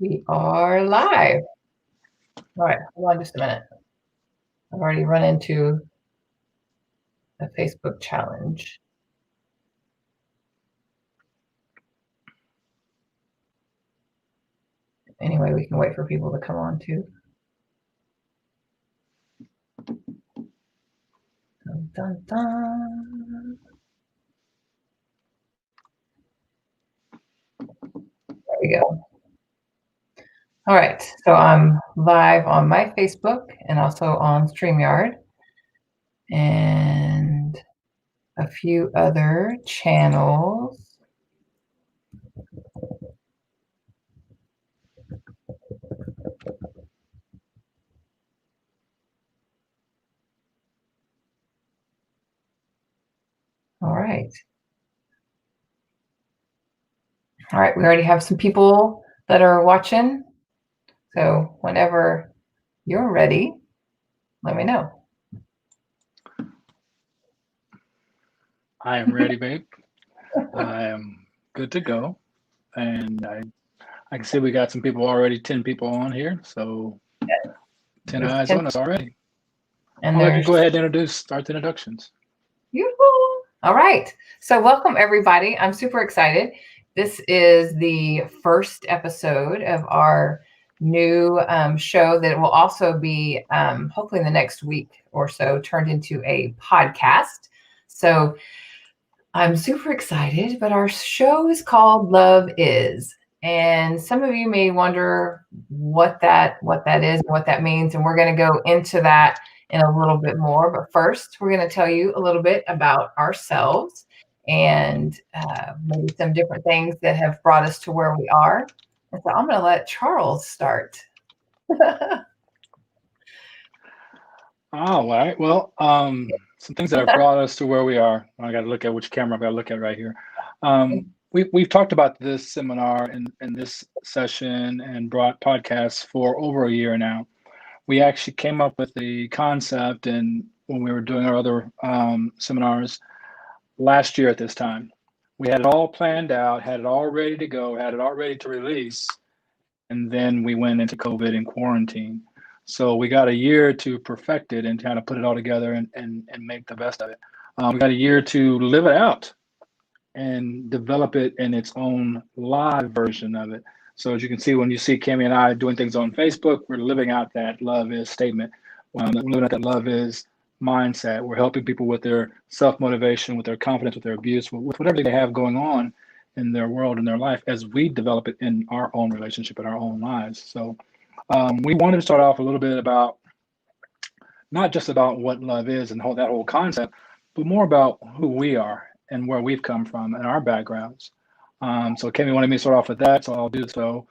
We are live. All right, hold on just a minute. I've already run into a Facebook challenge. Anyway, we can wait for people to come on too. Dun, dun, dun. There we go. All right, so I'm live on my Facebook and also on StreamYard and a few other channels. All right. All right, we already have some people that are watching. So whenever you're ready, let me know. I am ready, babe. I am good to go. And I can see we got some people already, 10 people on here. So 10 There's eyes 10 on us already. And I'll let you there's go ahead and start the introductions. Yoo-hoo! All right. So welcome everybody. I'm super excited. This is the first episode of our new show that will also be hopefully in the next week or so turned into a podcast. So I'm super excited, but our show is called Love Is. And some of you may wonder what that is and what that means. And we're going to go into that in a little bit more. But first, we're going to tell you a little bit about ourselves and maybe some different things that have brought us to where we are. And so I'm going to let Charles start. All right. Well, some things that have brought us to where we are. I got to look at which camera I've got to look at right here. We've talked about this seminar and this session and brought podcasts for over a year now. We actually came up with the concept and when we were doing our other seminars last year at this time. We had it all planned out, had it all ready to go, had it all ready to release, and then we went into COVID and quarantine. So we got a year to perfect it and kind of put it all together and make the best of it. We got a year to live it out and develop it in its own live version of it. So as you can see, when you see Cami and I doing things on Facebook, we're living out that love is statement. We're living out that love is mindset. We're helping people with their self-motivation, with their confidence, with their abuse, with whatever they have going on in their world, in their life, as we develop it in our own relationship, in our own lives. So we wanted to start off a little bit about, not just about what love is and that whole concept, but more about who we are and where we've come from and our backgrounds. So Kemi wanted me to start off with that, so I'll do so.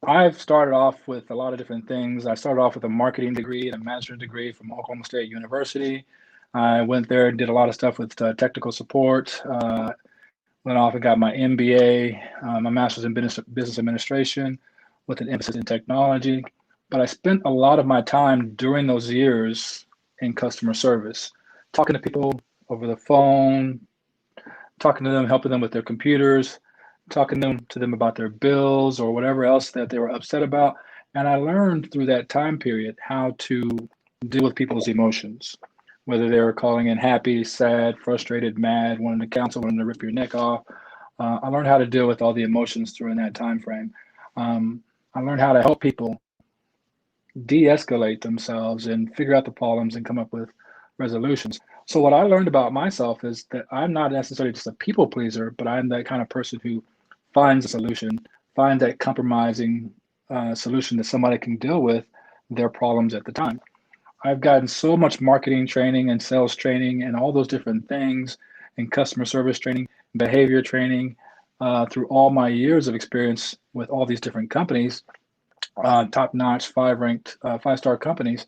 I've started off with a lot of different things. I started off with a marketing degree and a master's degree from Oklahoma State University. I went there and did a lot of stuff with technical support. Went off and got my MBA, my master's in business administration with an emphasis in technology. But I spent a lot of my time during those years in customer service, talking to people over the phone, talking to them, helping them with their computers, talking to them about their bills or whatever else that they were upset about. And I learned through that time period how to deal with people's emotions, whether they were calling in happy, sad, frustrated, mad, wanting to counsel, wanting to rip your neck off. I learned how to deal with all the emotions during that time frame. I learned how to help people de-escalate themselves and figure out the problems and come up with resolutions. So what I learned about myself is that I'm not necessarily just a people pleaser, but I'm that kind of person who finds a solution, finds that compromising solution that somebody can deal with their problems at the time. I've gotten so much marketing training and sales training and all those different things and customer service training, behavior training through all my years of experience with all these different companies, top-notch, five-star companies,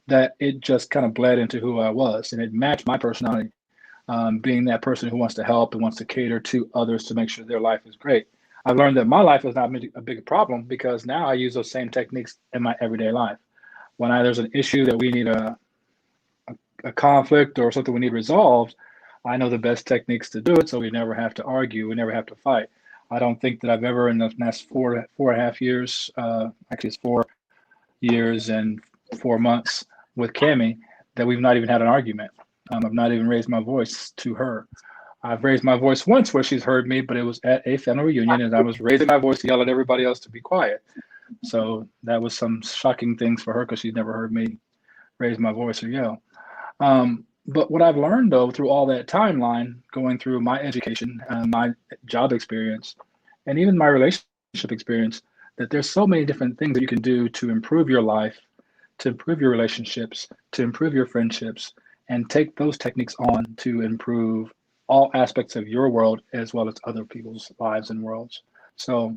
that it just kind of bled into who I was, and it matched my personality, being that person who wants to help and wants to cater to others to make sure their life is great. I've learned that my life is not a big problem because now I use those same techniques in my everyday life. When there's an issue that we need a conflict or something we need resolved, I know the best techniques to do it, so we never have to argue, we never have to fight. I don't think that I've ever in the last 4.5 years, actually it's 4 years and 4 months with Cami, that we've not even had an argument. I've not even raised my voice to her. I've raised my voice once where she's heard me, but it was at a family reunion, and I was raising my voice to yell at everybody else to be quiet. So that was some shocking things for her because she'd never heard me raise my voice or yell. But what I've learned though through all that timeline, going through my education, my job experience, and even my relationship experience, that there's so many different things that you can do to improve your life, to improve your relationships, to improve your friendships, and take those techniques on to improve all aspects of your world as well as other people's lives and worlds. So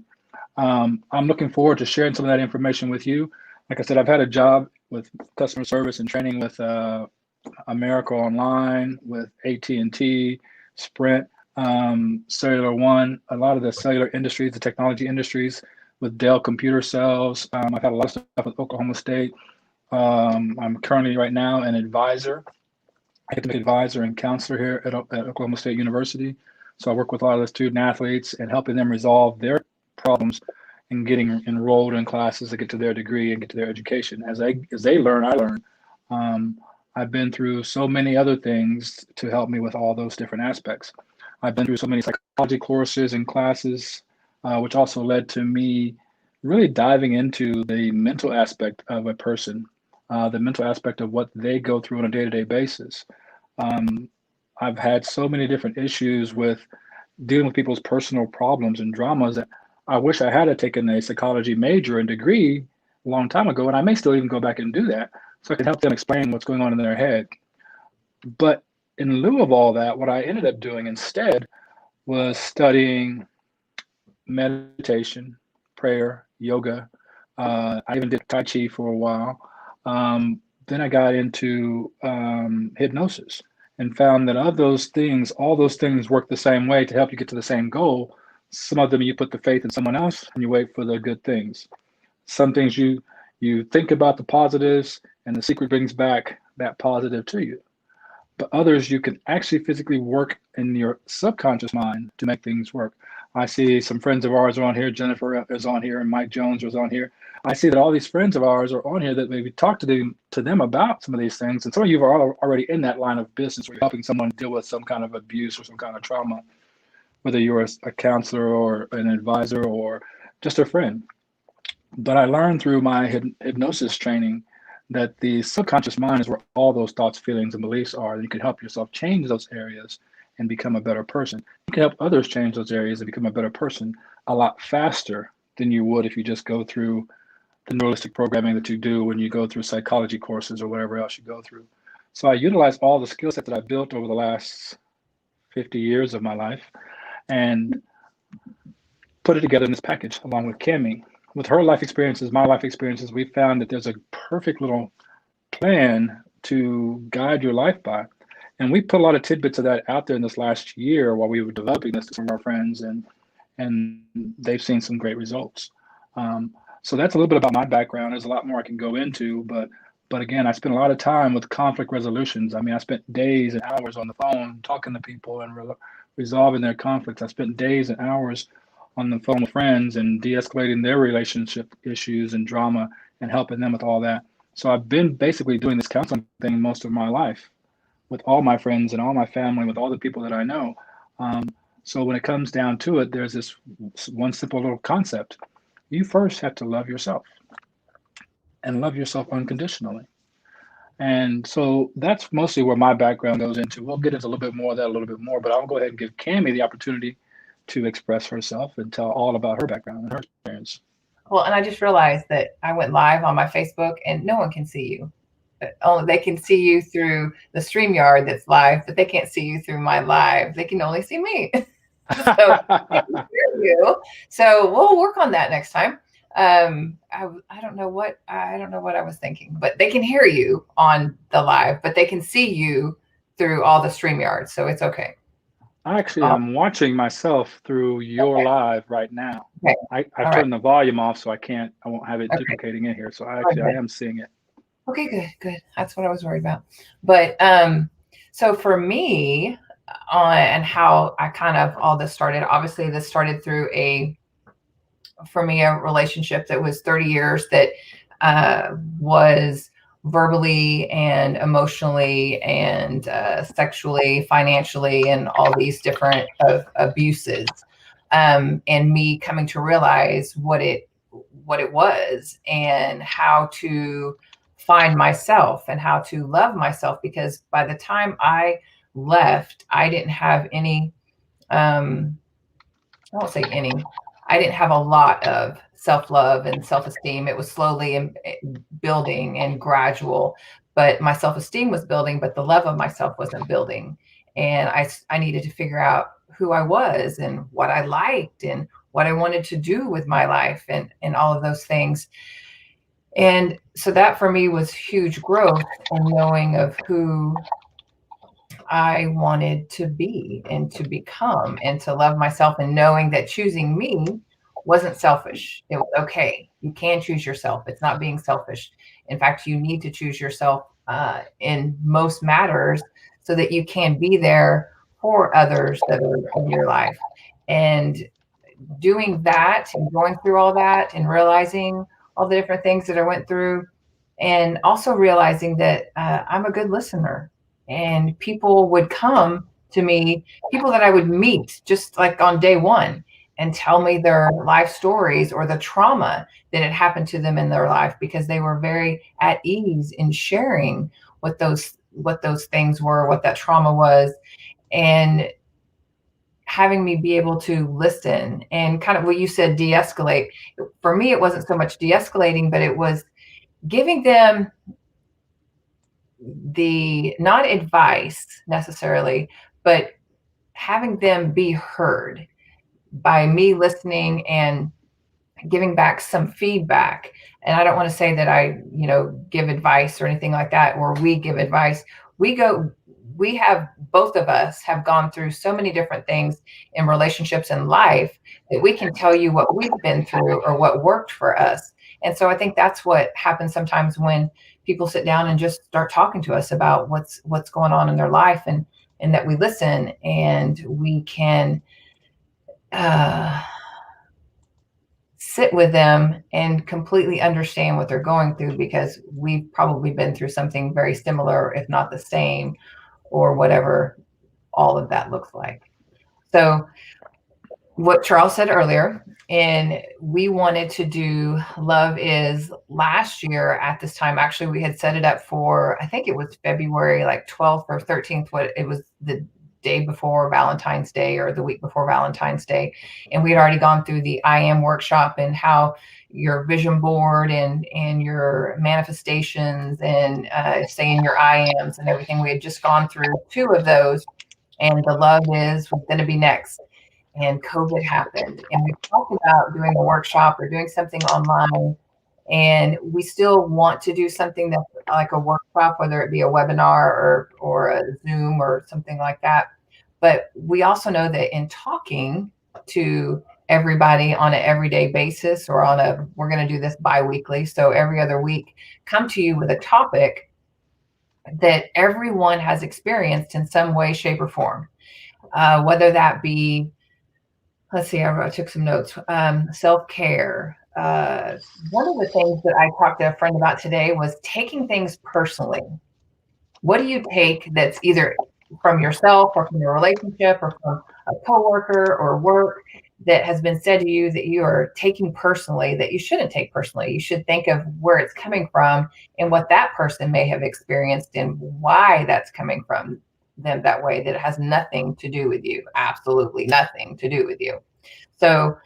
I'm looking forward to sharing some of that information with you. Like I said, I've had a job with customer service and training with America Online, with AT&T, Sprint, Cellular One, a lot of the cellular industries, the technology industries, with Dell Computer Cells. I've had a lot of stuff with Oklahoma State. I'm currently right now an advisor, academic advisor and counselor here at Oklahoma State University. So I work with a lot of the student athletes and helping them resolve their problems and getting enrolled in classes to get to their degree and get to their education. As they learn, I learn. I've been through so many other things to help me with all those different aspects. I've been through so many psychology courses and classes, which also led to me really diving into the mental aspect of a person, the mental aspect of what they go through on a day-to-day basis. Um, I've had so many different issues with dealing with people's personal problems and dramas that I wish I had taken a psychology major and degree a long time ago, and I may still even go back and do that so I can help them explain what's going on in their head. But in lieu of all that, what I ended up doing instead was studying meditation, prayer, yoga. I even did Tai Chi for a while. Then I got into hypnosis and found that of those things, all those things work the same way to help you get to the same goal. Some of them you put the faith in someone else and you wait for the good things. Some things you think about the positives and the secret brings back that positive to you. But others you can actually physically work in your subconscious mind to make things work. I see some friends of ours are on here. Jennifer is on here, and Mike Jones is on here. I see that all these friends of ours are on here that maybe talk to them about some of these things. And some of you are already in that line of business where you're helping someone deal with some kind of abuse or some kind of trauma, whether you're a counselor or an advisor or just a friend. But I learned through my hypnosis training that the subconscious mind is where all those thoughts, feelings, and beliefs are. And you can help yourself change those areas and become a better person. You can help others change those areas and become a better person a lot faster than you would if you just go through the neuralistic programming that you do when you go through psychology courses or whatever else you go through. So I utilize all the skill sets that I've built over the last 50 years of my life and put it together in this package along with Cami. With her life experiences, my life experiences, we found that there's a perfect little plan to guide your life by. And we put a lot of tidbits of that out there in this last year while we were developing this to some of our friends, and they've seen some great results. So that's a little bit about my background. There's a lot more I can go into, but again, I spent a lot of time with conflict resolutions. I mean, I spent days and hours on the phone talking to people and resolving their conflicts. I spent days and hours on the phone with friends and de-escalating their relationship issues and drama and helping them with all that. So I've been basically doing this counseling thing most of my life with all my friends and all my family, with all the people that I know. So when it comes down to it, there's this one simple little concept. You first have to love yourself and love yourself unconditionally. And so that's mostly where my background goes into. We'll get into a little bit more of that a little bit more, but I'll go ahead and give Cami the opportunity to express herself and tell all about her background and her experience. Well, and I just realized that I went live on my Facebook and no one can see you. Only they can see you through the StreamYard that's live, but they can't see you through my live. They can only see me. So you. So we'll work on that next time. I don't know what I was thinking, but they can hear you on the live, but they can see you through all the StreamYards, so it's okay. Actually, I'm watching myself through your live right now. Okay. I've turned the volume off so I won't have it duplicating in here. So I am seeing it. Okay, good. That's what I was worried about. But so for me, and how I kind of all this started. Obviously, this started through for me, a relationship that was 30 years that was verbally and emotionally and sexually, financially, and all these different abuses. And me coming to realize what it was and how to find myself and how to love myself, because by the time I left, I didn't have any I won't say any. I didn't have a lot of self-love and self-esteem. It was slowly building and gradual, but my self-esteem was building, but the love of myself wasn't building. And I needed to figure out who I was and what I liked and what I wanted to do with my life and all of those things. And so that for me was huge growth and knowing of who I wanted to be and to become and to love myself, and knowing that choosing me wasn't selfish. It was okay. You can choose yourself. It's not being selfish. In fact, you need to choose yourself in most matters so that you can be there for others that are in your life. And doing that and going through all that and realizing all the different things that I went through, and also realizing that I'm a good listener, and people would come to me, people that I would meet just like on day one, and tell me their life stories or the trauma that had happened to them in their life, because they were very at ease in sharing what those things were, what that trauma was, and having me be able to listen and kind of what you said, de-escalate. For me, it wasn't so much de-escalating, but it was giving them the not advice necessarily, but having them be heard by me listening and giving back some feedback. And I don't want to say that I, give advice or anything like that, or we give advice. We have, both of us have gone through so many different things in relationships and life that we can tell you what we've been through or what worked for us. And so I think that's what happens sometimes when people sit down and just start talking to us about what's going on in their life, and that we listen and we can sit with them and completely understand what they're going through, because we've probably been through something very similar, if not the same, or whatever all of that looks like. So what Charles said earlier, and we wanted to do Love Is last year at this time. Actually, we had set it up for, I think it was February like 12th or 13th. It was the day before Valentine's Day or the week before Valentine's Day. And we had already gone through the I Am workshop and how your vision board and your manifestations and saying your I Ams and everything. We had just gone through 2 of those, and the Love Is was going to be next. And COVID happened, and we talked about doing a workshop or doing something online. And we still want to do something that's like a workshop, whether it be a webinar or a Zoom or something like that. But we also know that in talking to everybody on an everyday basis, or we're going to do this bi-weekly, so every other week, come to you with a topic that everyone has experienced in some way, shape, or form. Whether that be, let's see, I took some notes. Self-care. One of the things that I talked to a friend about today was taking things personally. What do you take that's either from yourself or from your relationship or from a coworker or work that has been said to you that you are taking personally, that you shouldn't take personally? You should think of where it's coming from and what that person may have experienced and why that's coming from them that way, that it has nothing to do with you, absolutely nothing to do with you. So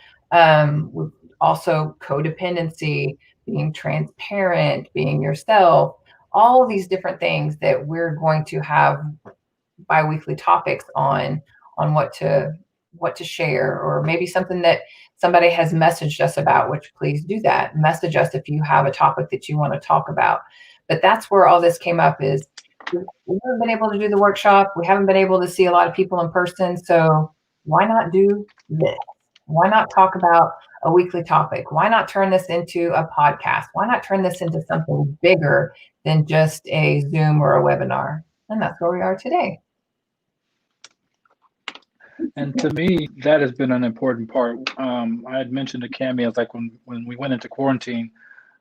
also codependency, being transparent, being yourself, all these different things that we're going to have bi-weekly topics on what to share, or maybe something that somebody has messaged us about, which please do that. Message us if you have a topic that you want to talk about. But that's where all this came up is we haven't been able to do the workshop. We haven't been able to see a lot of people in person. So why not do this? Why not talk about a weekly topic? Why not turn this into a podcast? Why not turn this into something bigger than just a Zoom or a webinar? And that's where we are today. And to me, that has been an important part. I had mentioned to Cami, it's like when we went into quarantine,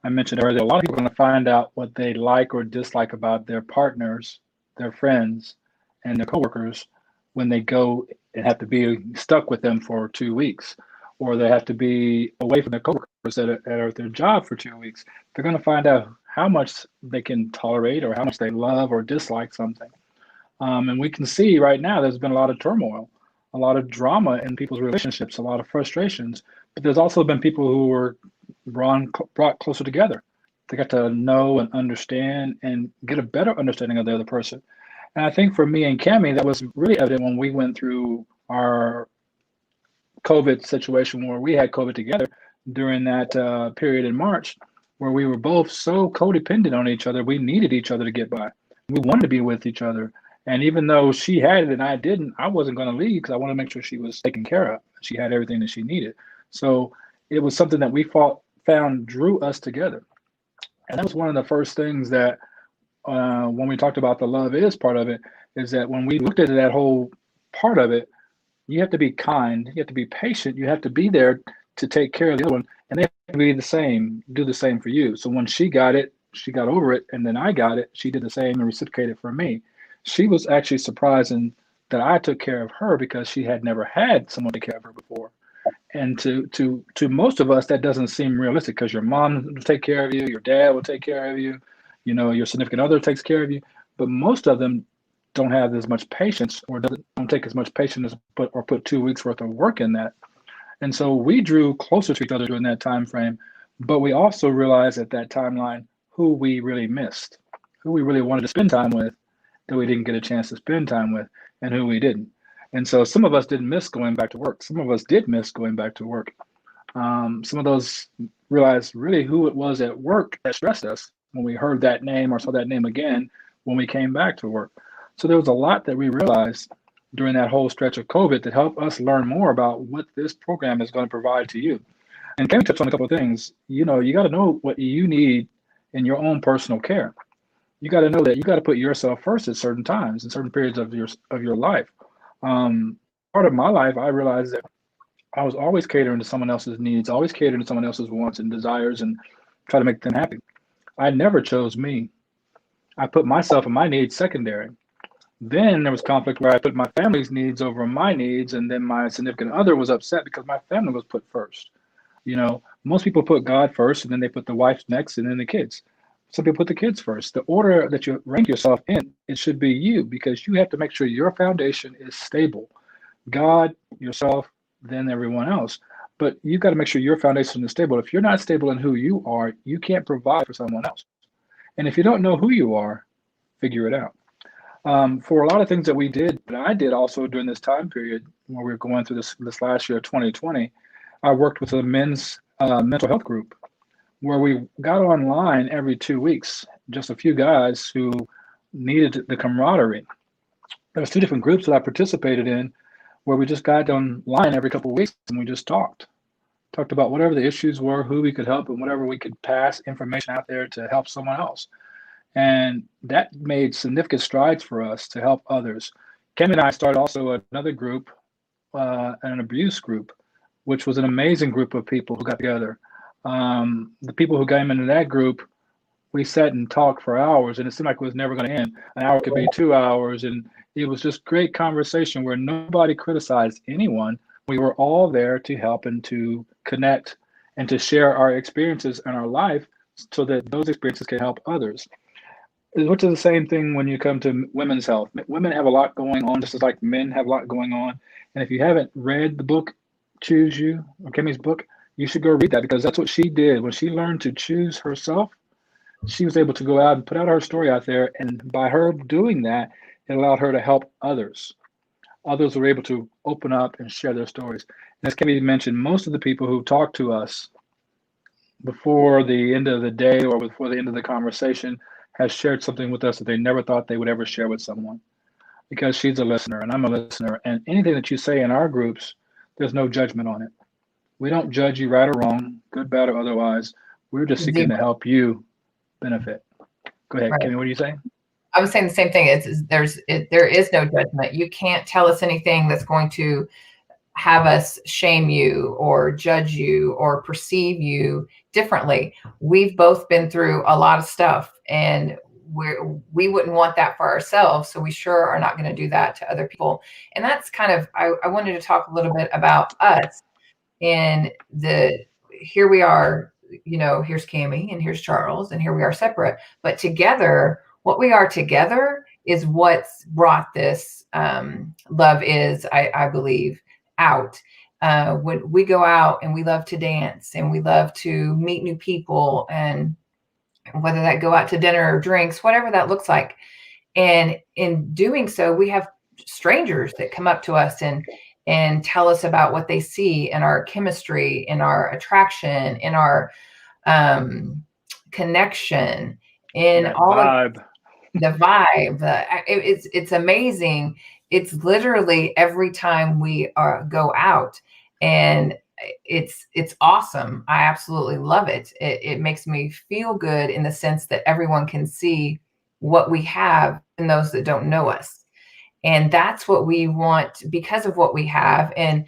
I mentioned earlier, a lot of people are going to find out what they like or dislike about their partners, their friends, and their coworkers when they go and have to be stuck with them for 2 weeks, or they have to be away from their coworkers that are at their job for 2 weeks. They're going to find out how much they can tolerate or how much they love or dislike something. And we can see right now there's been a lot of turmoil, a lot of drama in people's relationships, a lot of frustrations. But there's also been people who were brought closer together. They got to know and understand and get a better understanding of the other person. And I think for me and Cami, that was really evident when we went through our COVID situation where we had COVID together during that period in March, where we were both so codependent on each other. We needed each other to get by. We wanted to be with each other. And even though she had it and I didn't, I wasn't going to leave because I wanted to make sure she was taken care of. She had everything that she needed. So it was something that we found drew us together. And that was one of the first things that when we talked about the love is part of it, is that when we looked at that whole part of it, you have to be kind, you have to be patient, you have to be there to take care of the other one, and they have to be the same, do the same for you. So when she got it, she got over it, and then I got it, she did the same and reciprocated for me. She was actually surprising that I took care of her because she had never had someone take care of her before. And to most of us, that doesn't seem realistic because your mom will take care of you, your dad will take care of you, your significant other takes care of you. But most of them don't have as much patience or don't take as much patience or put 2 weeks worth of work in that. And so we drew closer to each other during that time frame, but we also realized at that timeline who we really missed, who we really wanted to spend time with that we didn't get a chance to spend time with, and who we didn't. And so some of us didn't miss going back to work. Some of us did miss going back to work. Some of those realized really who it was at work that stressed us when we heard that name or saw that name again when we came back to work. So there was a lot that we realized during that whole stretch of COVID that helped us learn more about what this program is going to provide to you. And Kevin touched on a couple of things. You got to know what you need in your own personal care. You got to know that you got to put yourself first at certain times and certain periods of your life. Part of my life, I realized that I was always catering to someone else's needs, always catering to someone else's wants and desires and try to make them happy. I never chose me. I put myself and my needs secondary. Then there was conflict where I put my family's needs over my needs, and then my significant other was upset because my family was put first. Most people put God first, and then they put the wife next, and then the kids. Some people put the kids first. The order that you rank yourself in, it should be you because you have to make sure your foundation is stable. God, yourself, then everyone else. But you've got to make sure your foundation is stable. If you're not stable in who you are, you can't provide for someone else. And if you don't know who you are, figure it out. For a lot of things that we did, that I did also during this time period when we were going through this last year, 2020, I worked with a men's mental health group where we got online every 2 weeks, just a few guys who needed the camaraderie. There was two different groups that I participated in where we just got online every couple of weeks and we just talked about whatever the issues were, who we could help, and whatever we could pass information out there to help someone else. And that made significant strides for us to help others. Ken and I started also another group, an abuse group, which was an amazing group of people who got together. The people who came into that group, we sat and talked for hours, and it seemed like it was never going to end. An hour could be 2 hours, and it was just great conversation where nobody criticized anyone. We were all there to help and to connect and to share our experiences in our life so that those experiences can help others. Which is the same thing when you come to women's health. Women have a lot going on, just as like men have a lot going on. And if you haven't read the book, Choose You, or Kimmy's book, you should go read that because that's what she did. When she learned to choose herself, she was able to go out and put out her story out there. And by her doing that, it allowed her to help others. Others were able to open up and share their stories. And as Kimmy mentioned, most of the people who talk to us before the end of the day or before the end of the conversation has shared something with us that they never thought they would ever share with someone, because she's a listener and I'm a listener. And anything that you say in our groups, there's no judgment on it. We don't judge you right or wrong, good, bad, or otherwise. We're just seeking to help you benefit. Go ahead, Right. Kimmy, what are you saying? I was saying the same thing. There is no judgment. You can't tell us anything that's going to have us shame you or judge you or perceive you differently. We've both been through a lot of stuff, and we wouldn't want that for ourselves. So we sure are not going to do that to other people. And that's kind of, I wanted to talk a little bit about us and here we are, here's Cammie and here's Charles, and here we are separate, but together, what we are together is what's brought this love is, I believe, out. When we go out and we love to dance and we love to meet new people, and whether that go out to dinner or drinks, whatever that looks like. And in doing so, we have strangers that come up to us and tell us about what they see in our chemistry, in our attraction, in our connection, in That all vibe. of the vibe. It's amazing. It's literally every time we go out, and it's awesome. I absolutely love it. It makes me feel good in the sense that everyone can see what we have in those that don't know us. And that's what we want because of what we have. And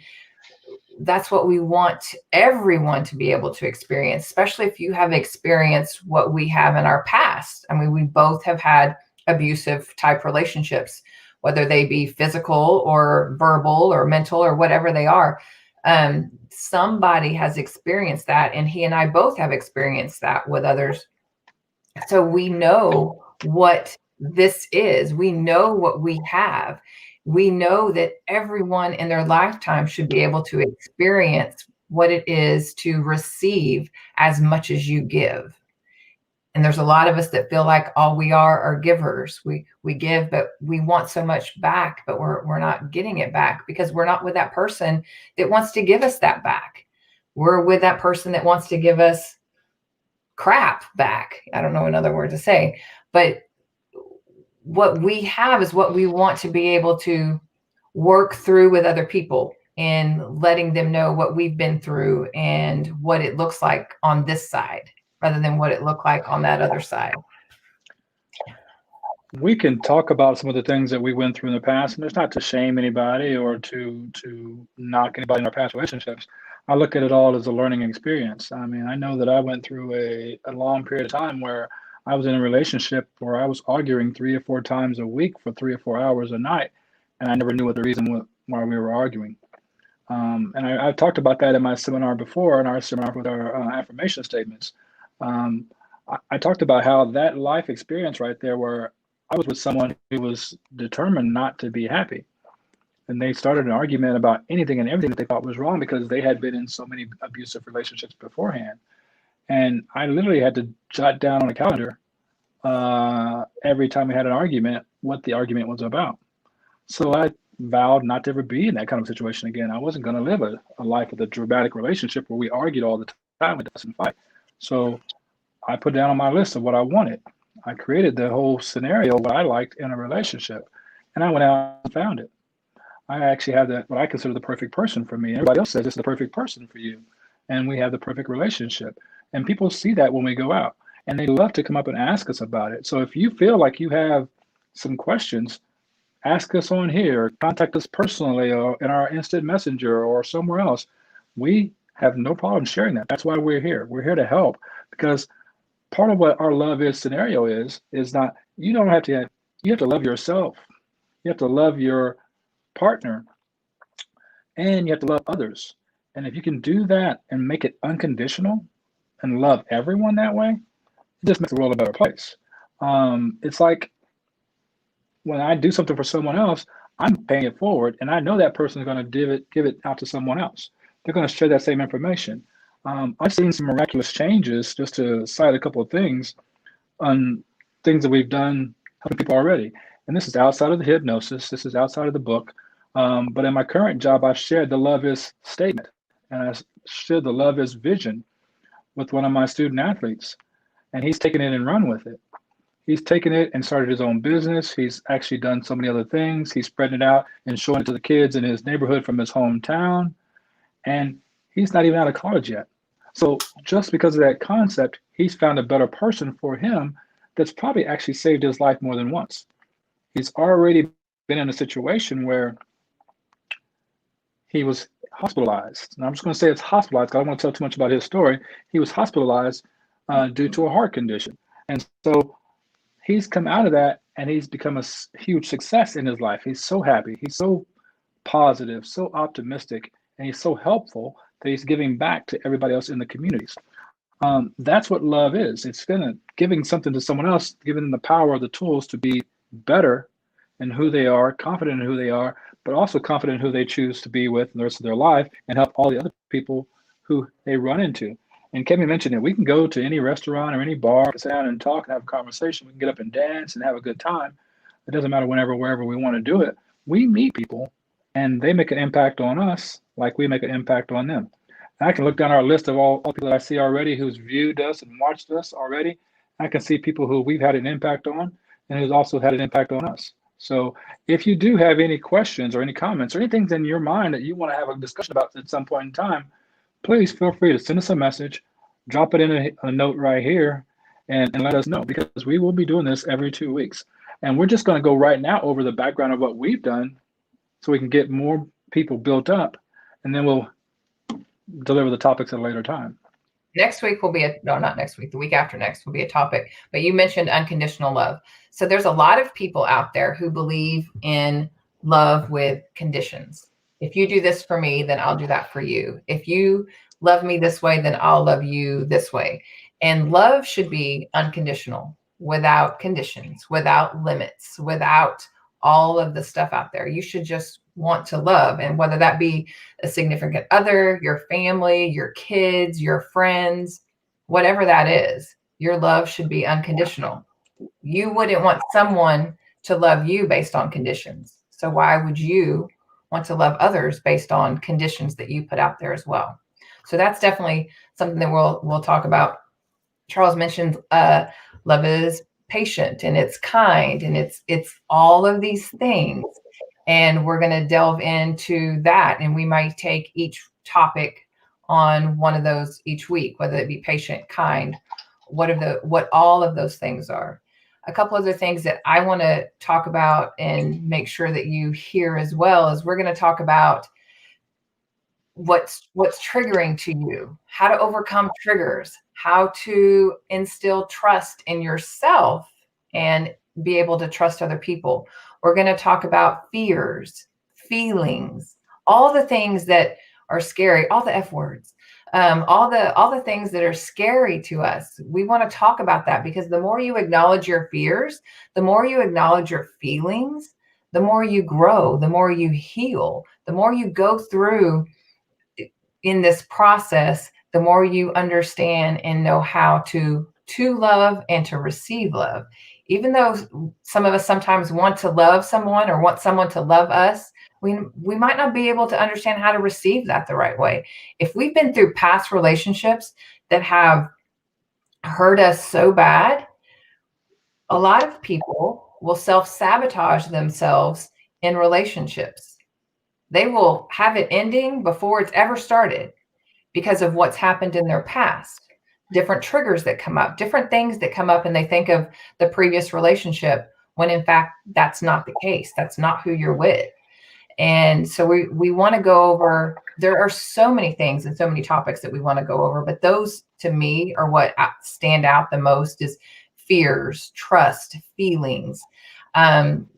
that's what we want everyone to be able to experience, especially if you have experienced what we have in our past. I mean, we both have had abusive type relationships, whether they be physical or verbal or mental or whatever they are. Somebody has experienced that, and he and I both have experienced that with others. So we know what this is. We know what we have. We know that everyone in their lifetime should be able to experience what it is to receive as much as you give. And there's a lot of us that feel like all we are givers. We give, but we want so much back, but we're not getting it back because we're not with that person that wants to give us that back. We're with that person that wants to give us crap back. I don't know another word to say, but what we have is what we want to be able to work through with other people and letting them know what we've been through and what it looks like on this side rather than what it looked like on that other side. We can talk about some of the things that we went through in the past, and it's not to shame anybody or to knock anybody in our past relationships. I look at it all as a learning experience. I mean, I know that I went through a long period of time where I was in a relationship where I was arguing 3 or 4 times a week for 3 or 4 hours a night, and I never knew what the reason was why we were arguing. And I've talked about that in my seminar before, in our seminar with our affirmation statements. I talked about how that life experience right there, where I was with someone who was determined not to be happy. And they started an argument about anything and everything that they thought was wrong because they had been in so many abusive relationships beforehand. And I literally had to jot down on a calendar every time we had an argument what the argument was about. So I vowed not to ever be in that kind of situation again. I wasn't going to live a life with a dramatic relationship where we argued all the time with us and fight. So I put down on my list of what I wanted. I created the whole scenario what I liked in a relationship, and I went out and found it. I actually have that what I consider the perfect person for me. Everybody else says this is the perfect person for you, and we have the perfect relationship. And people see that when we go out, and they love to come up and ask us about it. So if you feel like you have some questions, ask us on here, or contact us personally, or in our instant messenger, or somewhere else. We have no problem sharing that. That's why we're here. We're here to help because part of what our love is scenario is not, you don't have to, you have to love yourself. You have to love your partner, and you have to love others. And if you can do that and make it unconditional and love everyone that way, it just makes the world a better place. It's like when I do something for someone else, I'm paying it forward, and I know that person is going to give it out to someone else. They're going to share that same information. I've seen some miraculous changes, just to cite a couple of things, on things that we've done helping people already. And this is outside of the hypnosis. This is outside of the book. But in my current job, I've shared the love is statement, and I shared the love is vision with one of my student athletes, and he's taken it and run with it. He's taken it and started his own business. He's actually done so many other things. He's spreading it out and showing it to the kids in his neighborhood from his hometown. And he's not even out of college yet. So just because of that concept, he's found a better person for him that's probably actually saved his life more than once. He's already been in a situation where he was hospitalized. And I'm just going to say it's hospitalized because I don't want to tell too much about his story. He was hospitalized due to a heart condition. And so he's come out of that and he's become a huge success in his life. He's so happy. He's so positive, so optimistic, and he's so helpful that he's giving back to everybody else in the communities. That's what love is. It's giving something to someone else, giving them the power or the tools to be better in who they are, confident in who they are, but also confident in who they choose to be with the rest of their life and help all the other people who they run into. And Kevin mentioned it. We can go to any restaurant or any bar, sit down and talk and have a conversation. We can get up and dance and have a good time. It doesn't matter wherever we want to do it. We meet people and they make an impact on us like we make an impact on them. And I can look down our list of all people that I see already who's viewed us and watched us already. I can see people who we've had an impact on and who's also had an impact on us. So if you do have any questions or any comments or anything in your mind that you want to have a discussion about at some point in time, please feel free to send us a message, drop it in a note right here, and let us know, because we will be doing this every 2 weeks. And we're just going to go right now over the background of what we've done so we can get more people built up, and then we'll deliver the topics at a later time. Next week will be not next week, the week after next will be a topic, but you mentioned unconditional love. So there's a lot of people out there who believe in love with conditions. If you do this for me, then I'll do that for you. If you love me this way, then I'll love you this way. And love should be unconditional, without conditions, without limits, without all of the stuff out there. You should just want to love. And whether that be a significant other, your family, your kids, your friends, whatever that is, your love should be unconditional. You wouldn't want someone to love you based on conditions. So why would you want to love others based on conditions that you put out there as well? So that's definitely something that we'll talk about. Charles mentioned love is patient and it's kind and it's all of these things. And we're going to delve into that. And we might take each topic on one of those each week, whether it be patient, kind, what all of those things are. A couple other things that I want to talk about and make sure that you hear as well is we're going to talk about what's triggering to you, how to overcome triggers, how to instill trust in yourself and be able to trust other people. We're going to talk about fears, feelings, all the things that are scary, all the F words, all the things that are scary to us. We want to talk about that because the more you acknowledge your fears, the more you acknowledge your feelings, the more you grow, the more you heal, the more you go through in this process, the more you understand and know how to love and to receive love. Even though some of us sometimes want to love someone or want someone to love us, we might not be able to understand how to receive that the right way. If we've been through past relationships that have hurt us so bad, a lot of people will self-sabotage themselves in relationships. They will have it ending before it's ever started because of what's happened in their past. Different triggers that come up, different things that come up, and they think of the previous relationship when in fact that's not the case. That's not who you're with. And so we want to go over, there are so many things and so many topics that we want to go over, but those to me are what stand out the most is fears, trust, feelings,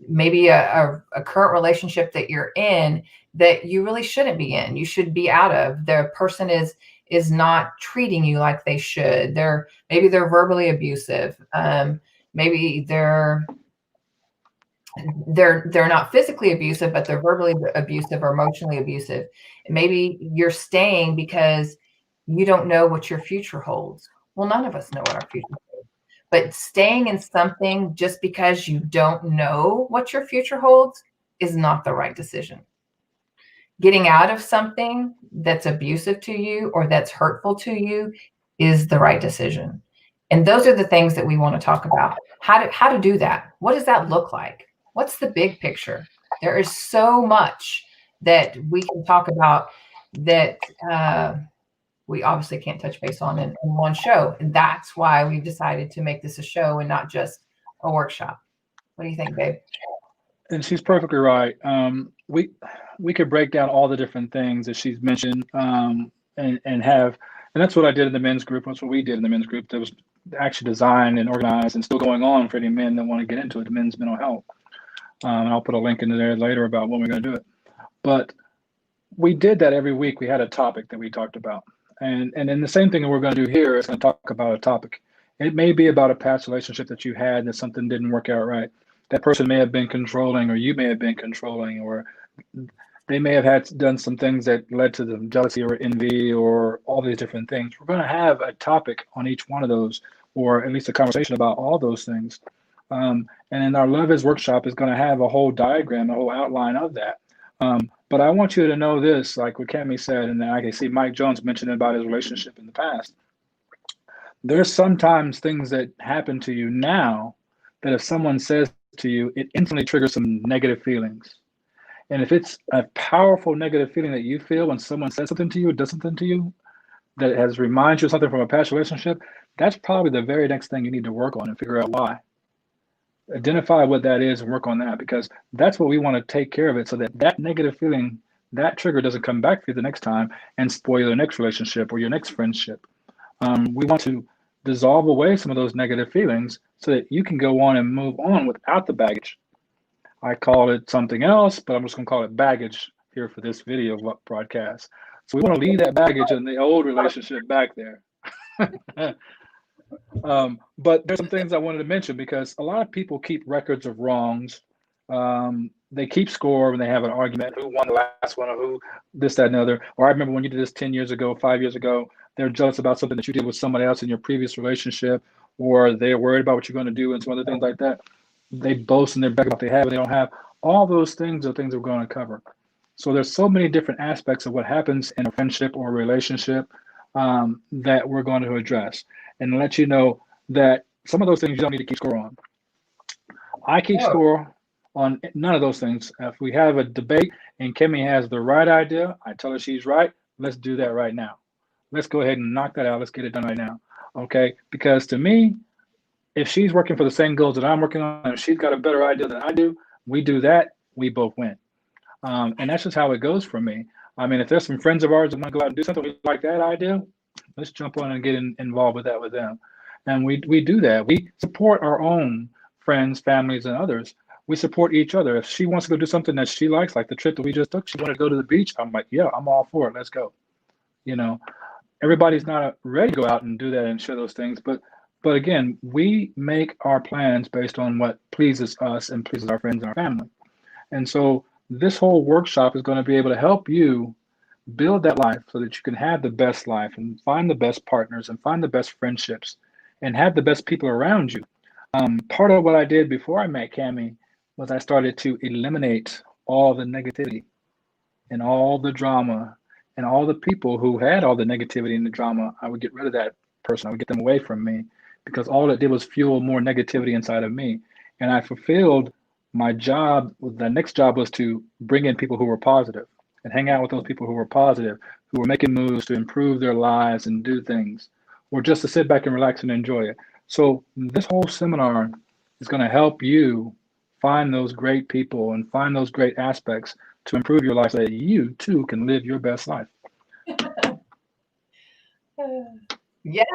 maybe a current relationship that you're in that you really shouldn't be in. You should be out of. The person is not treating you like they should. Maybe they're verbally abusive. Maybe they're not physically abusive, but they're verbally abusive or emotionally abusive. And maybe you're staying because you don't know what your future holds. Well, none of us know what our future holds. But staying in something just because you don't know what your future holds is not the right decision. Getting out of something that's abusive to you or that's hurtful to you is the right decision. And those are the things that we want to talk about. How to do that. What does that look like? What's the big picture? There is so much that we can talk about that we obviously can't touch base on in one show. And that's why we've decided to make this a show and not just a workshop. What do you think, babe? And she's perfectly right. We could break down all the different things that she's mentioned, and have, and that's what I did in the men's group. That's what we did in the men's group. That was actually designed and organized and still going on for any men that want to get into it, the men's mental health. And I'll put a link into there later about when we're going to do it. But we did that every week. We had a topic that we talked about, and then the same thing that we're going to do here is going to talk about a topic. It may be about a past relationship that you had that something didn't work out right. That person may have been controlling, or you may have been controlling, or they may have done some things that led to the jealousy or envy or all these different things. We're going to have a topic on each one of those, or at least a conversation about all those things. And then our Love Is workshop is going to have a whole diagram, a whole outline of that. But I want you to know this, like what Cami said, and I can see Mike Jones mentioned about his relationship in the past. There's sometimes things that happen to you now that if someone says to you, it instantly triggers some negative feelings. And if it's a powerful negative feeling that you feel when someone says something to you, does something to you, that has reminds you of something from a past relationship, that's probably the very next thing you need to work on and figure out why. Identify what that is and work on that, because that's what we want to take care of it, so that that negative feeling, that trigger doesn't come back for you the next time and spoil your next relationship or your next friendship. We want to dissolve away some of those negative feelings so that you can go on and move on without the baggage. I call it something else, but I'm just going to call it baggage here for this video broadcast. So we want to leave that baggage in the old relationship back there. But there's some things I wanted to mention, because a lot of people keep records of wrongs. They keep score when they have an argument, who won the last one, or who this, that, and the other. Or I remember when you did this 10 years ago, 5 years ago, they're jealous about something that you did with somebody else in your previous relationship, or they're worried about what you're going to do and some other things like that. They boast in their back about what they have and they don't have. All those things are things we're going to cover. So there's so many different aspects of what happens in a friendship or a relationship that we're going to address, and let you know that some of those things you don't need to keep score on. I keep score on none of those things. If we have a debate and Kimmy has the right idea, I tell her she's right. Let's do that right now. Let's go ahead and knock that out. Let's get it done right now. Okay? Because to me, if she's working for the same goals that I'm working on, and she's got a better idea than I do, we do that, we both win. And that's just how it goes for me. I mean, if there's some friends of ours that want to go out and do something like that idea, let's jump on and get involved with that with them. And we do that. We support our own friends, families, and others. We support each other. If she wants to go do something that she likes, like the trip that we just took, she wanted to go to the beach, I'm like, yeah, I'm all for it. Let's go. You know, everybody's not ready to go out and do that and share those things. But again, we make our plans based on what pleases us and pleases our friends and our family. And so this whole workshop is going to be able to help you build that life so that you can have the best life and find the best partners and find the best friendships and have the best people around you. Part of what I did before I met Cami was I started to eliminate all the negativity and all the drama and all the people who had all the negativity and the drama. I would get rid of that person. I would get them away from me, because all it did was fuel more negativity inside of me. And I fulfilled my job. The next job was to bring in people who were positive and hang out with those people who were positive, who were making moves to improve their lives and do things, or just to sit back and relax and enjoy it. So this whole seminar is going to help you find those great people and find those great aspects to improve your life so that you too can live your best life. Yes.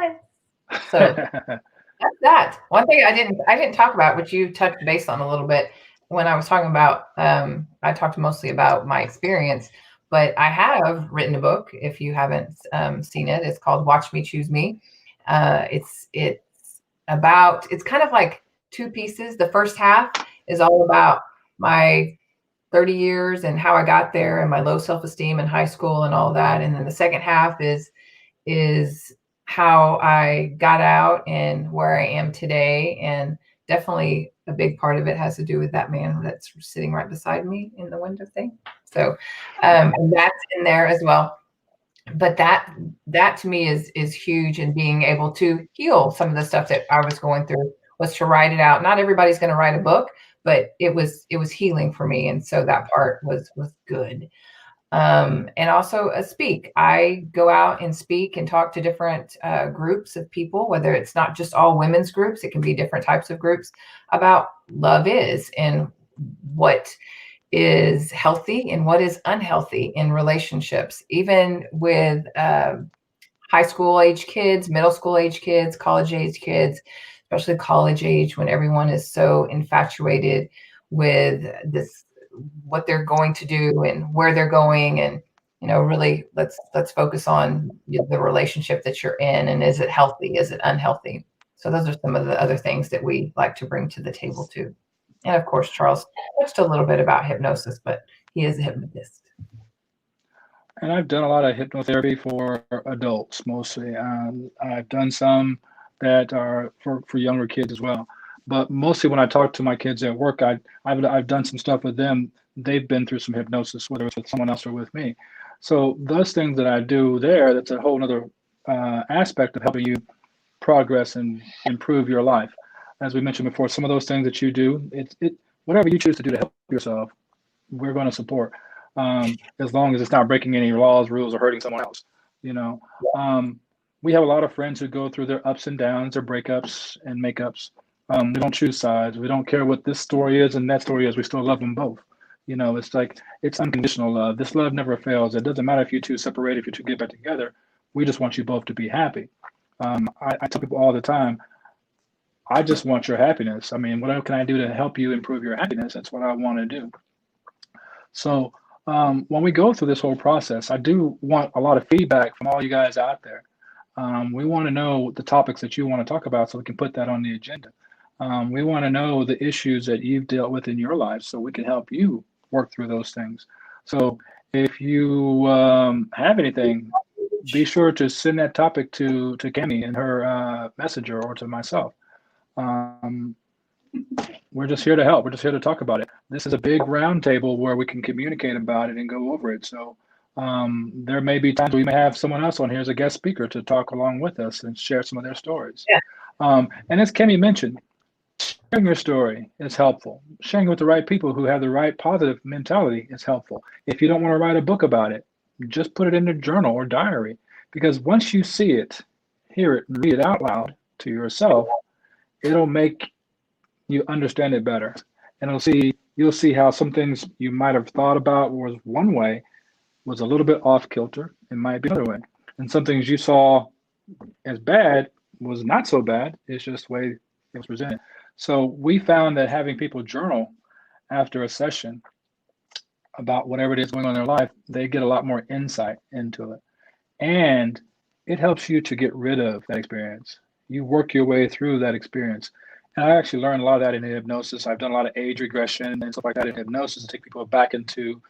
So that's that. One thing I didn't talk about, which you touched base on a little bit when I was talking about, I talked mostly about my experience, but I have written a book. If you haven't seen it, it's called Watch Me, Choose Me. It's kind of like two pieces. The first half is all about my 30 years and how I got there and my low self-esteem in high school and all that. And then the second half is how I got out and where I am today. And definitely a big part of it has to do with that man that's sitting right beside me in the window thing. So and that's in there as well. But that to me is huge, and being able to heal some of the stuff that I was going through was to write it out. Not everybody's going to write a book, but it was healing for me. And so that part was good. and also speak. I go out and speak and talk to different groups of people, whether it's not just all women's groups, it can be different types of groups, about love is and what is healthy and what is unhealthy in relationships, even with high school age kids, middle school age kids, college age kids, especially college age, when everyone is so infatuated with this, what they're going to do and where they're going. And, really let's focus on the relationship that you're in, and is it healthy? Is it unhealthy? So those are some of the other things that we like to bring to the table too. And of course, Charles touched a little bit about hypnosis, but he is a hypnotist. And I've done a lot of hypnotherapy for adults mostly. I've done some that are for younger kids as well. But mostly when I talk to my kids at work, I've done some stuff with them. They've been through some hypnosis, whether it's with someone else or with me. So those things that I do there, that's a whole other aspect of helping you progress and improve your life. As we mentioned before, some of those things that you do, whatever you choose to do to help yourself, we're going to support, as long as it's not breaking any laws, rules, or hurting someone else. You know, we have a lot of friends who go through their ups and downs, their breakups and makeups. We don't choose sides. We don't care what this story is and that story is. We still love them both. It's like it's unconditional love. This love never fails. It doesn't matter if you two separate, if you two get back together. We just want you both to be happy. I tell people all the time, I just want your happiness. I mean, what can I do to help you improve your happiness? That's what I want to do. So when we go through this whole process, I do want a lot of feedback from all you guys out there. We want to know the topics that you want to talk about so we can put that on the agenda. We want to know the issues that you've dealt with in your life so we can help you work through those things. So if you have anything, be sure to send that topic to Cami in her messenger or to myself. Um, we're just here to help. We're just here to talk about it. This is a big round table where we can communicate about it and go over it. So there may be times we may have someone else on here as a guest speaker to talk along with us and share some of their stories. Yeah. And as Kemi mentioned, sharing your story is helpful. Sharing with the right people who have the right positive mentality is helpful. If you don't want to write a book about it, just put it in a journal or diary. Because once you see it, hear it, and read it out loud to yourself, it'll make you understand it better. And you'll see how some things you might have thought about was one way was a little bit off kilter and might be another way. And some things you saw as bad was not so bad. It's just the way it was presented. So we found that having people journal after a session about whatever it is going on in their life, they get a lot more insight into it. And it helps you to get rid of that experience. You work your way through that experience. And I actually learned a lot of that in hypnosis. I've done a lot of age regression and stuff like that in hypnosis to take people back into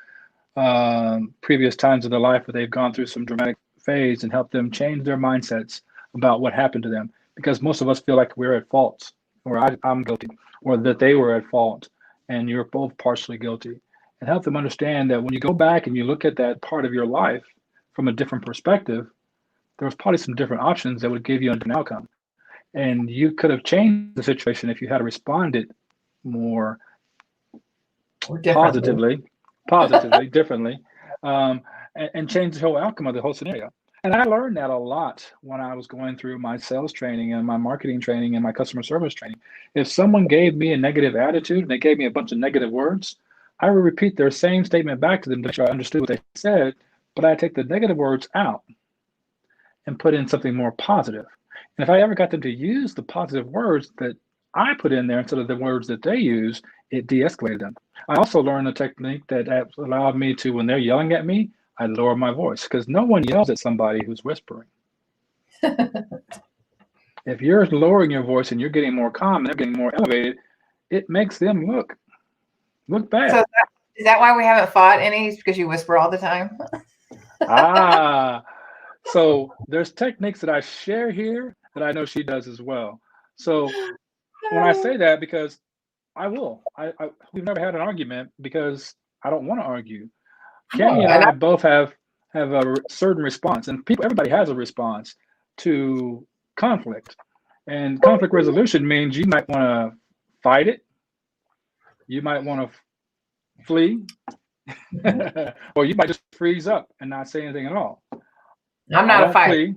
previous times of their life where they've gone through some dramatic phase and help them change their mindsets about what happened to them. Because most of us feel like we're at fault, or I'm guilty, or that they were at fault, and you're both partially guilty. And help them understand that when you go back and you look at that part of your life from a different perspective, there was probably some different options that would give you a different outcome. And you could have changed the situation if you had responded more positively, differently, and change the whole outcome of the whole scenario. And I learned that a lot when I was going through my sales training and my marketing training and my customer service training. If someone gave me a negative attitude and they gave me a bunch of negative words, I would repeat their same statement back to them to make sure I understood what they said, but I take the negative words out and put in something more positive. And if I ever got them to use the positive words that I put in there instead of the words that they use, it de-escalated them. I also learned a technique that allowed me to, when they're yelling at me, I lower my voice, because no one yells at somebody who's whispering. If you're lowering your voice and you're getting more calm and they're getting more elevated, it makes them look bad. So is that why we haven't fought any? It's because you whisper all the time? So there's techniques that I share here that I know she does as well. So when I say that, because we've never had an argument because I don't want to argue. Cami and I both have a certain response, and everybody has a response to conflict. And conflict resolution means you might want to fight it, you might want to flee, Mhm. Or you might just freeze up and not say anything at all. I'm I not a don't fighter. flee.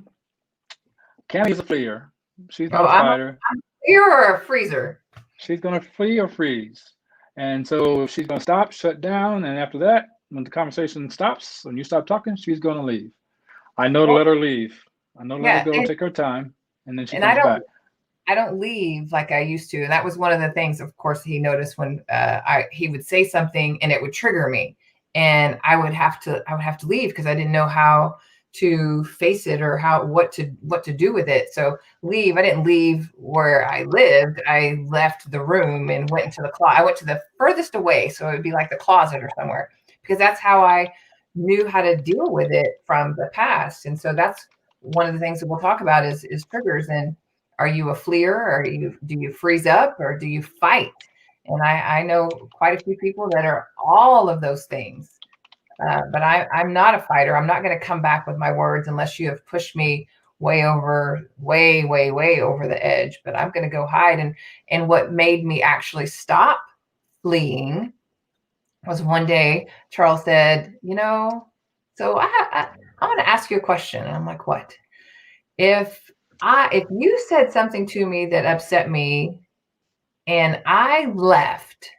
Cammy's a fleer. She's not Oh, a I'm a fighter. fear or a freezer. She's going to flee or freeze. And so if she's going to stop, shut down, and after that, when the conversation stops, when you stop talking, she's going to leave. I know to Well, let her leave. I know to let her yeah, go, take her time, and then she and I comes don't back. I don't leave like I used to. And that was one of the things, of course, he noticed when he would say something and it would trigger me. And I would have to leave because I didn't know how to face it or what to do with it. So leave. I didn't leave where I lived. I left the room and went into the closet. I went to the furthest away. So it would be like the closet or somewhere, because that's how I knew how to deal with it from the past. And so that's one of the things that we'll talk about is triggers. And are you a fleer, or do you freeze up, or do you fight? And I know quite a few people that are all of those things. But I'm not a fighter. I'm not going to come back with my words unless you have pushed me way over the edge. But I'm going to go hide. And what made me actually stop fleeing was one day Charles said, so I'm going to ask you a question. And I'm like, what? If you said something to me that upset me and I left,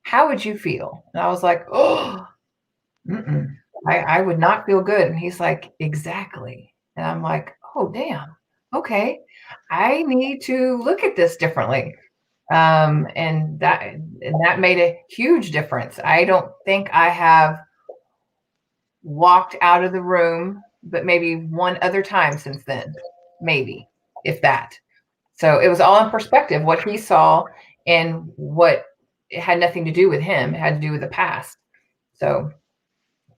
how would you feel? And I was like, oh, mm-mm. I would not feel good. And he's like, exactly. And I'm like, oh, damn. Okay. I need to look at this differently. And that made a huge difference. I don't think I have walked out of the room, but maybe one other time since then, maybe, if that. So it was all in perspective, what he saw, and what it had nothing to do with him. It had to do with the past. So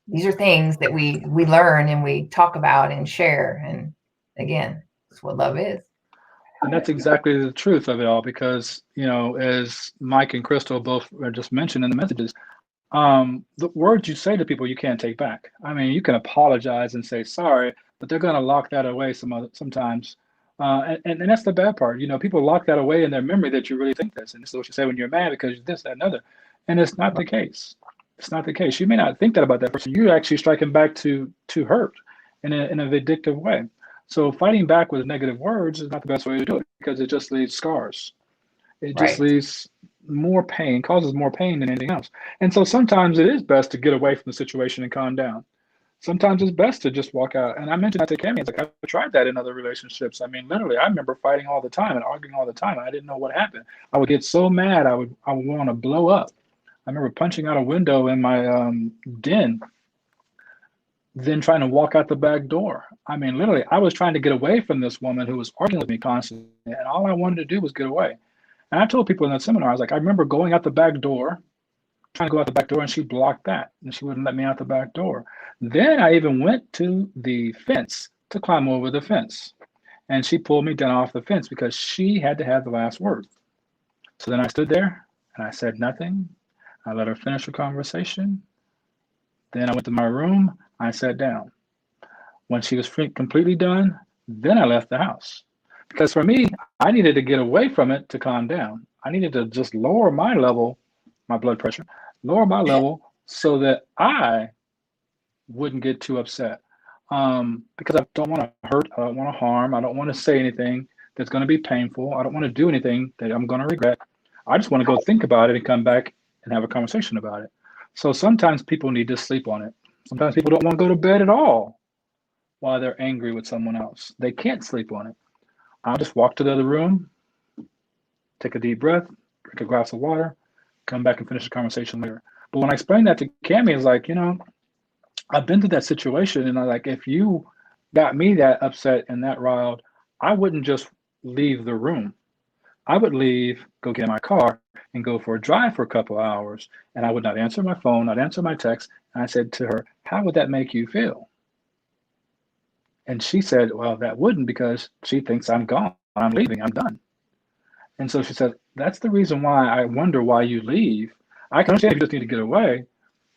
these are things that we learn and we talk about and share. And again, that's what love is. And that's exactly the truth of it all, because, as Mike and Crystal both just mentioned in the messages, the words you say to people you can't take back. I mean, you can apologize and say sorry, but they're going to lock that away sometimes. And that's the bad part. People lock that away in their memory that you really think this. And this is what you say when you're mad because this, that, and other. And it's not the case. It's not the case. You may not think that about that person. You're actually striking back to hurt in a vindictive way. So fighting back with negative words is not the best way to do it, because it just leaves scars. It just Right. leaves more pain, causes more pain than anything else. And so sometimes it is best to get away from the situation and calm down. Sometimes it's best to just walk out. And I mentioned that to Cammy. It's like, I've tried that in other relationships. I mean, literally, I remember fighting all the time and arguing all the time. I didn't know what happened. I would get so mad, I would want to blow up. I remember punching out a window in my den, then trying to walk out the back door. I mean, literally, I was trying to get away from this woman who was arguing with me constantly, and all I wanted to do was get away. And I told people in that seminar, I was like, I remember going out the back door, trying to go out the back door, and she blocked that, and she wouldn't let me out the back door. Then I even went to the fence to climb over the fence, and she pulled me down off the fence because she had to have the last word. So then I stood there and I said nothing. I let her finish her conversation. Then I went to my room. I sat down. When she was completely done, then I left the house. Because for me, I needed to get away from it to calm down. I needed to just lower my level, my blood pressure, lower my level so that I wouldn't get too upset. Because I don't want to hurt, I don't want to harm, I don't want to say anything that's going to be painful. I don't want to do anything that I'm going to regret. I just want to go think about it and come back and have a conversation about it. So sometimes people need to sleep on it. Sometimes people don't want to go to bed at all while they're angry with someone else. They can't sleep on it. I'll just walk to the other room, take a deep breath, drink a glass of water, come back and finish the conversation later. But when I explained that to Cammy, it's like, I've been through that situation, and I like, if you got me that upset and that riled, I wouldn't just leave the room. I would leave, go get in my car, and go for a drive for a couple of hours, and I would not answer my phone, not answer my text. And I said to her, how would that make you feel? And she said, well, that wouldn't, because she thinks I'm gone. I'm leaving. I'm done. And so she said, that's the reason why I wonder why you leave. I can understand if you just need to get away,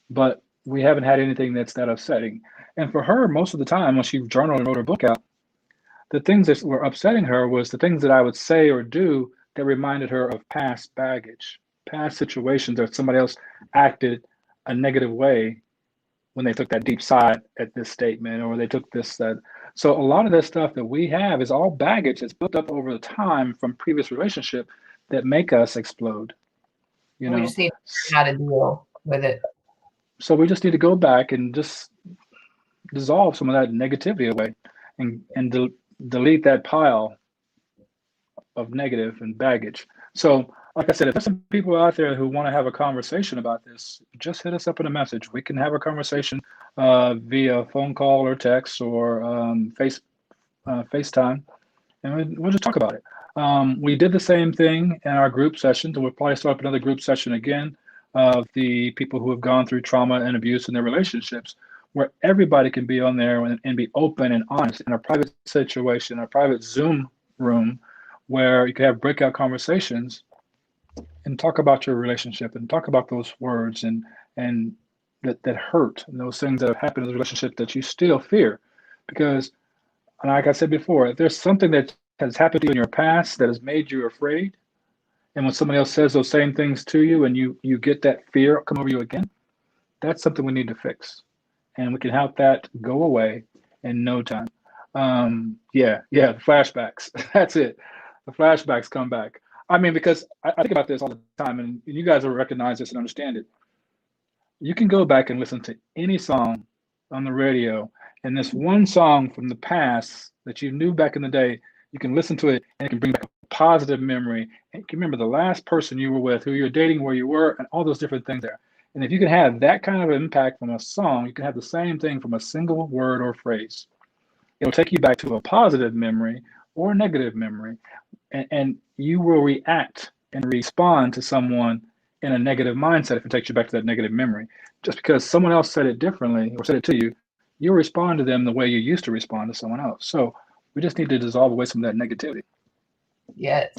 but we haven't had anything that's that upsetting. And for her, most of the time when she journaled and wrote her book out, the things that were upsetting her was the things that I would say or do that reminded her of past baggage, past situations that somebody else acted a negative way when they took that deep sigh at this statement, or they took this, that. So a lot of this stuff that we have is all baggage that's built up over the time from previous relationship that make us explode, you And we know. just need to learn how to deal with it. So we just need to go back and just dissolve some of that negativity away, and delete that pile of negative and baggage. So, like I said, if there's some people out there who want to have a conversation about this, just hit us up in a message. We can have a conversation via phone call or text or FaceTime, and we'll just talk about it. We did the same thing in our group sessions, and we'll probably start up another group session again of the people who have gone through trauma and abuse in their relationships, where everybody can be on there and be open and honest in a private situation, a private Zoom room, where you can have breakout conversations and talk about your relationship and talk about those words and that hurt and those things that have happened in the relationship that you still fear. Because, like I said before, if there's something that has happened to you in your past that has made you afraid, and when somebody else says those same things to you and you get that fear come over you again, that's something we need to fix. And we can help that go away in no time. Yeah, flashbacks. That's it. The flashbacks come back. I mean, because I think about this all the time, and you guys will recognize this and understand it. You can go back and listen to any song on the radio, and this one song from the past that you knew back in the day, you can listen to it and it can bring back a positive memory. And you can remember the last person you were with, who you're dating, where you were, and all those different things there. And if you can have that kind of impact from a song, you can have the same thing from a single word or phrase. It'll take you back to a positive memory or a negative memory, and you will react and respond to someone in a negative mindset if it takes you back to that negative memory. Just because someone else said it differently or said it to you, you'll respond to them the way you used to respond to someone else. So we just need to dissolve away some of that negativity. Yes.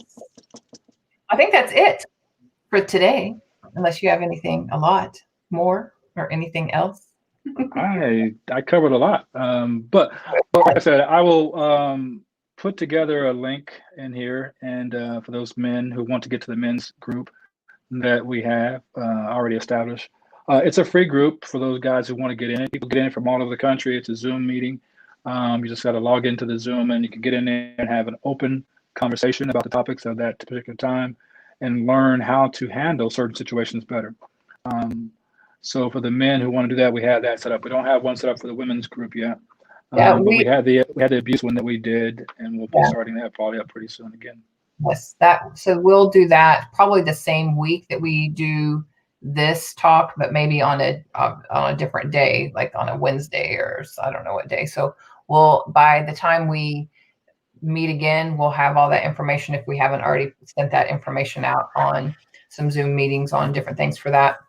I think that's it for today, unless you have anything a lot more or anything else. I covered a lot, but like I said, I will put together a link in here, and for those men who want to get to the men's group that we have already established. It's a free group for those guys who want to get in it. People get in from all over the country. It's a Zoom meeting. You just got to log into the Zoom, and you can get in there and have an open conversation about the topics of that particular time and learn how to handle certain situations better. So for the men who want to do that, we have that set up. We don't have one set up for the women's group yet. Yeah, But we had the abuse one that we did, and we'll be starting that probably up pretty soon again. Yes, so we'll do that probably the same week that we do this talk, but maybe on a different day, like on a Wednesday or I don't know what day. So by the time we meet again, we'll have all that information if we haven't already sent that information out on some Zoom meetings on different things for that.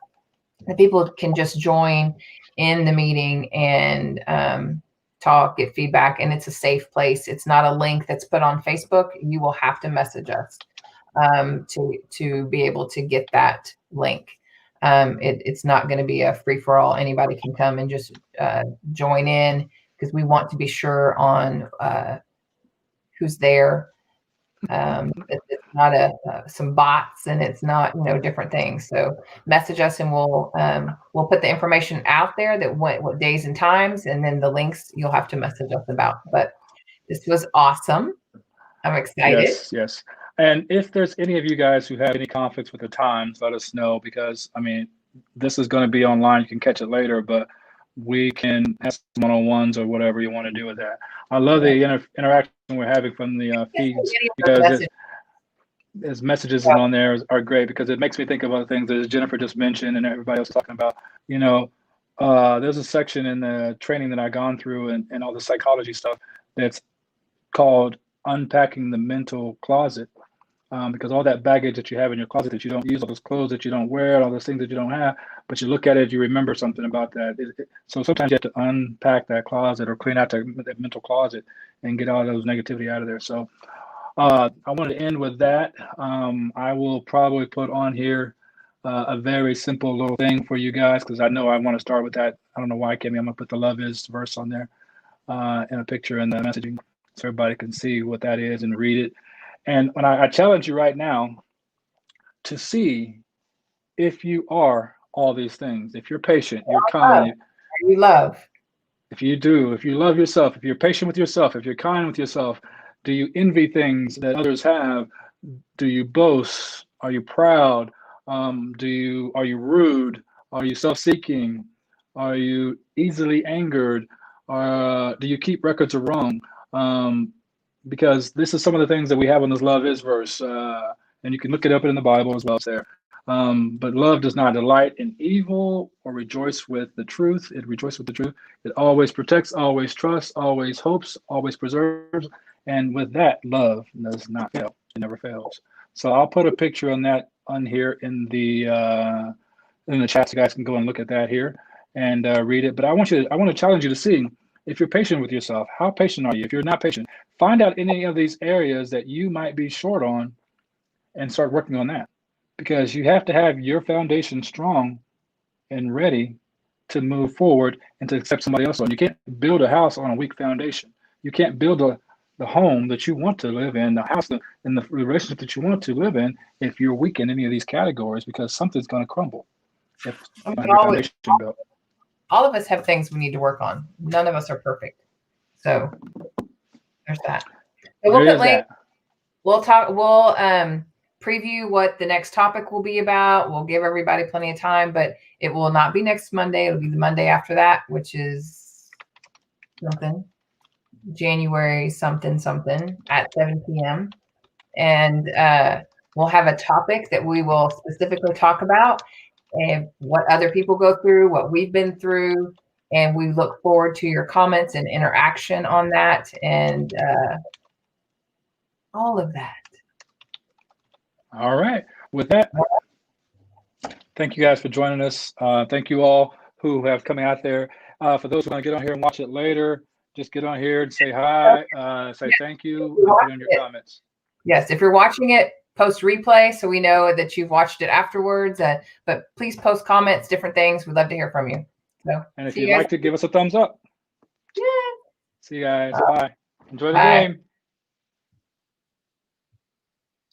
The people can just join in the meeting and talk, get feedback, and it's a safe place. It's not a link that's put on Facebook. You will have to message us to be able to get that link. It's not going to be a free for all. Anybody can come and just join in, because we want to be sure on who's there. It's not some bots, and it's not different things. So message us, and we'll put the information out there that what days and times, and then the links you'll have to message us about. But this was awesome. I'm excited. Yes. And if there's any of you guys who have any conflicts with the times, let us know, because I mean, this is going to be online. You can catch it later, but we can have one-on-ones or whatever you want to do with that. I love the interaction we're having from the feeds, because as messages on there are great, because it makes me think of other things that Jennifer just mentioned and everybody else talking about. There's a section in the training that I've gone through and all the psychology stuff that's called Unpacking the Mental Closet. Because all that baggage that you have in your closet that you don't use, all those clothes that you don't wear, all those things that you don't have, but you look at it, you remember something about that. So sometimes you have to unpack that closet or clean out that mental closet and get all those negativity out of there. So I wanted to end with that. I will probably put on here a very simple little thing for you guys, because I know I want to start with that. I don't know why, Kimmy. I'm going to put the love is verse on there in a picture in the messaging, so everybody can see what that is and read it. And when I challenge you right now to see if you are all these things, if you're patient, you're kind, we love? If you do, if you love yourself, if you're patient with yourself, if you're kind with yourself, do you envy things that others have? Do you boast? Are you proud? Are you rude? Are you self-seeking? Are you easily angered? Do you keep records of wrong? Because this is some of the things that we have on this love is verse, and you can look it up in the Bible as well. It's there. But love does not delight in evil or rejoice with the truth. It rejoices with the truth. It always protects, always trusts, always hopes, always preserves. And with that, love does not fail. It never fails. So I'll put a picture on that on here in the chat, so you guys can go and look at that here and read it. But I want to challenge you to see if you're patient with yourself. How patient are you? If you're not patient, find out any of these areas that you might be short on, and start working on that. Because you have to have your foundation strong and ready to move forward and to accept somebody else on. You can't build a house on a weak foundation. You can't build the home that you want to live in, the house and the relationship that you want to live in, if you're weak in any of these categories, because something's going to crumble if you don't have your foundation built. All of us have things we need to work on. None of us are perfect. So there's that. So we'll put links. We'll talk. We'll preview what the next topic will be about. We'll give everybody plenty of time, but it will not be next Monday. It'll be the Monday after that, which is January something at 7 p.m. And we'll have a topic that we will specifically talk about, and what other people go through, what we've been through. And we look forward to your comments and interaction on that, and all of that. All right. With that, thank you guys for joining us. Thank you all who have come out there. For those who want to get on here and watch it later, just get on here and say hi, say thank you, and put in your comments. Yes, if you're watching it, post replay so we know that you've watched it afterwards. But please post comments, different things. We'd love to hear from you. So, and if you'd like to give us a thumbs up. Yeah. See you guys. Bye. Enjoy the game.